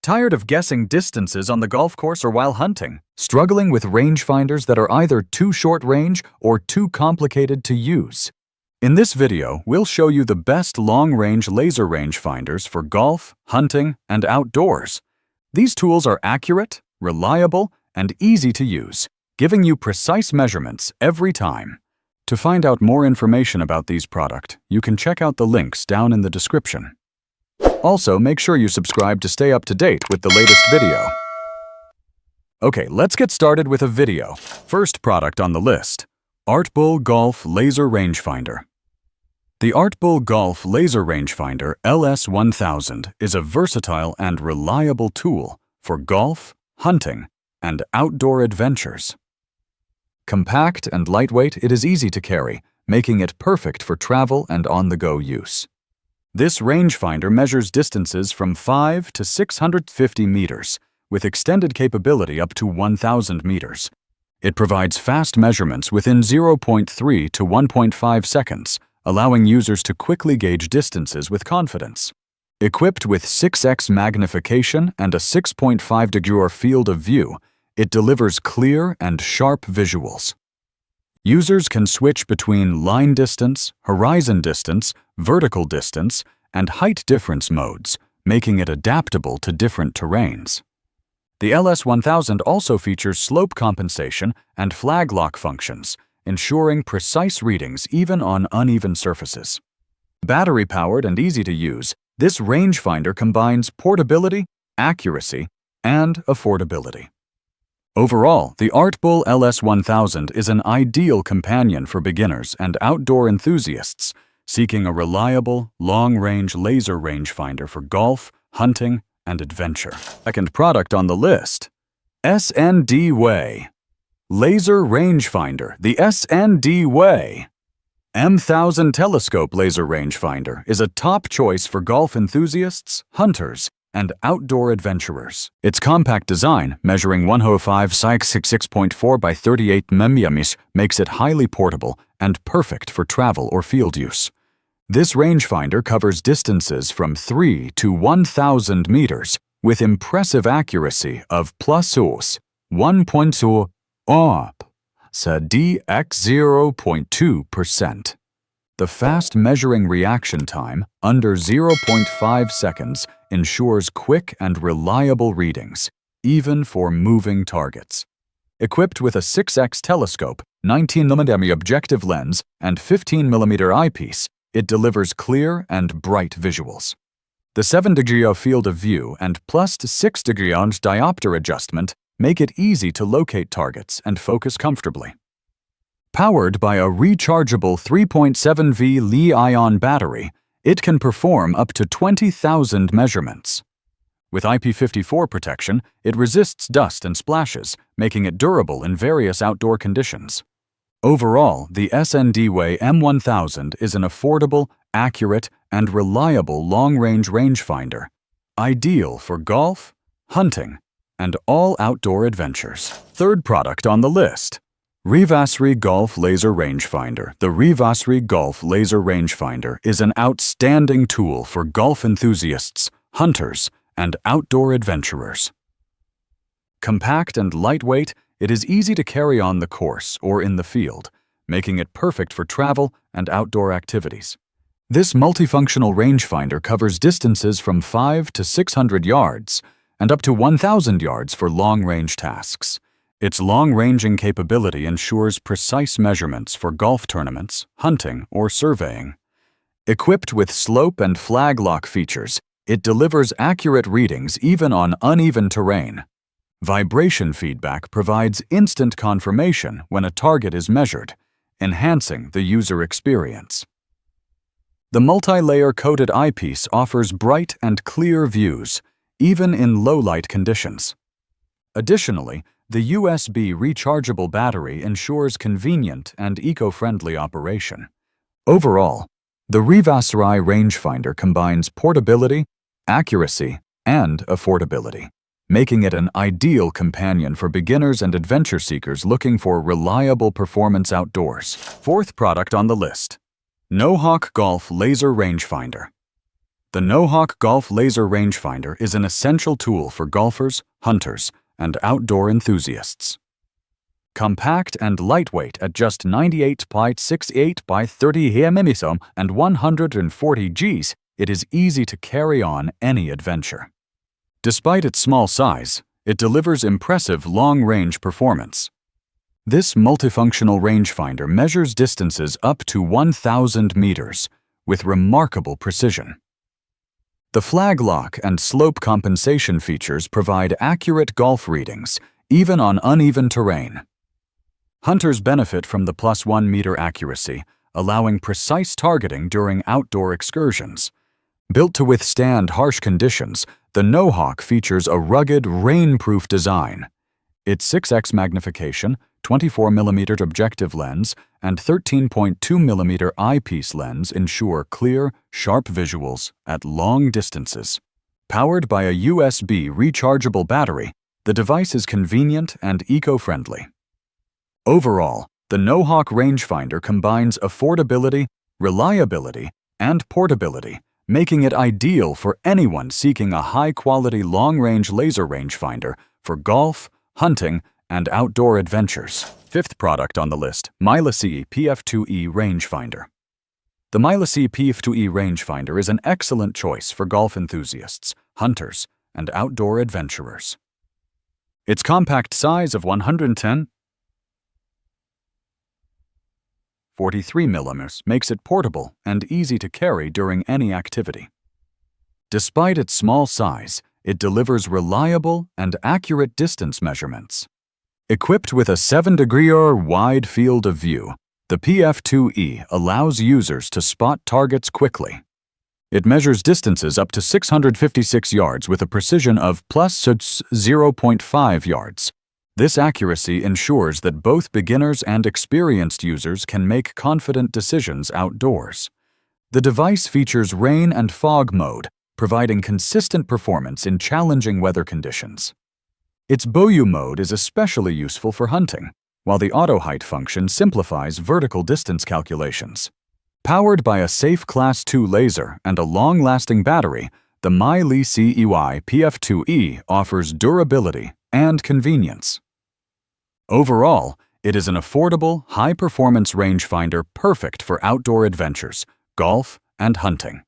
Tired of guessing distances on the golf course or while hunting? Struggling with rangefinders that are either too short range or too complicated to use? In this video, we'll show you the best long-range laser rangefinders for golf, hunting, and outdoors. These tools are accurate, reliable, and easy to use, giving you precise measurements every time. To find out more information about these products, you can check out the links down in the description. Also, make sure you subscribe to stay up to date with the latest video. Okay, let's get started with a video. First product on the list, ARTBULL Golf Laser Rangefinder. The ARTBULL Golf Laser Rangefinder LS1000 is a versatile and reliable tool for golf, hunting, and outdoor adventures. Compact and lightweight, it is easy to carry, making it perfect for travel and on-the-go use. This rangefinder measures distances from 5 to 650 meters, with extended capability up to 1,000 meters. It provides fast measurements within 0.3 to 1.5 seconds, allowing users to quickly gauge distances with confidence. Equipped with 6x magnification and a 6.5-degree field of view, it delivers clear and sharp visuals. Users can switch between line distance, horizon distance, vertical distance, and height difference modes, making it adaptable to different terrains. The LS1000 also features slope compensation and flag lock functions, ensuring precise readings even on uneven surfaces. Battery-powered and easy to use, this rangefinder combines portability, accuracy, and affordability. Overall, the ARTBULL LS1000 is an ideal companion for beginners and outdoor enthusiasts seeking a reliable, long-range laser rangefinder for golf, hunting, and adventure. Second product on the list, SNDWAY Laser Rangefinder. The SNDWAY M1000 Telescope Laser Rangefinder is a top choice for golf enthusiasts, hunters, and outdoor adventurers. Its compact design, measuring 105/66.4 by 38 mm, makes it highly portable and perfect for travel or field use. This rangefinder covers distances from 3 to 1,000 meters with impressive accuracy of +1.2 dx0.2%. The fast measuring reaction time, under 0.5 seconds, ensures quick and reliable readings, even for moving targets. Equipped with a 6x telescope, 19mm objective lens, and 15mm eyepiece, it delivers clear and bright visuals. The 7-degree field of view and +6-degree diopter adjustment make it easy to locate targets and focus comfortably. Powered by a rechargeable 3.7V Li-ion battery, it can perform up to 20,000 measurements. With IP54 protection, it resists dust and splashes, making it durable in various outdoor conditions. Overall, the SNDWAY M1000 is an affordable, accurate, and reliable long-range rangefinder, ideal for golf, hunting, and all outdoor adventures. Third product on the list, REVASRI Golf Laser Rangefinder. The REVASRI Golf Laser Rangefinder is an outstanding tool for golf enthusiasts, hunters, and outdoor adventurers. Compact and lightweight, it is easy to carry on the course or in the field, making it perfect for travel and outdoor activities. This multifunctional rangefinder covers distances from 5 to 600 yards and up to 1,000 yards for long-range tasks. Its long-ranging capability ensures precise measurements for golf tournaments, hunting, or surveying. Equipped with slope and flag lock features, it delivers accurate readings even on uneven terrain. Vibration feedback provides instant confirmation when a target is measured, enhancing the user experience. The multi-layer coated eyepiece offers bright and clear views, even in low-light conditions. Additionally, the USB rechargeable battery ensures convenient and eco-friendly operation. Overall, the REVASRI rangefinder combines portability, accuracy, and affordability, making it an ideal companion for beginners and adventure seekers looking for reliable performance outdoors. Fourth product on the list, Nohawk Golf Laser Rangefinder. The Nohawk Golf Laser Rangefinder is an essential tool for golfers, hunters, and outdoor enthusiasts. Compact and lightweight at just 98.68 by 30 mm and 140 Gs, it is easy to carry on any adventure. Despite its small size, it delivers impressive long-range performance. This multifunctional rangefinder measures distances up to 1,000 meters with remarkable precision. The flag lock and slope compensation features provide accurate golf readings, even on uneven terrain. Hunters benefit from the +1 meter accuracy, allowing precise targeting during outdoor excursions. Built to withstand harsh conditions, the Nohawk features a rugged, rain-proof design. Its 6x magnification, 24mm objective lens, and 13.2mm eyepiece lens ensure clear, sharp visuals at long distances. Powered by a USB rechargeable battery, the device is convenient and eco-friendly. Overall, the Nohawk rangefinder combines affordability, reliability, and portability, making it ideal for anyone seeking a high-quality long-range laser rangefinder for golf, hunting, and outdoor adventures. Fifth product on the list, MiLESEEY PF2E Rangefinder. The MiLESEEY PF2E Rangefinder is an excellent choice for golf enthusiasts, hunters, and outdoor adventurers. Its compact size of 110.43 mm makes it portable and easy to carry during any activity. Despite its small size, it delivers reliable and accurate distance measurements. Equipped with a 7-degree wide field of view, the PF2E allows users to spot targets quickly. It measures distances up to 656 yards with a precision of +0.5 yards. This accuracy ensures that both beginners and experienced users can make confident decisions outdoors. The device features rain and fog mode, providing consistent performance in challenging weather conditions. Its Boyu mode is especially useful for hunting, while the auto height function simplifies vertical distance calculations. Powered by a safe Class 2 laser and a long-lasting battery, the MiLESEEY PF2E offers durability and convenience. Overall, it is an affordable, high-performance rangefinder perfect for outdoor adventures, golf, and hunting.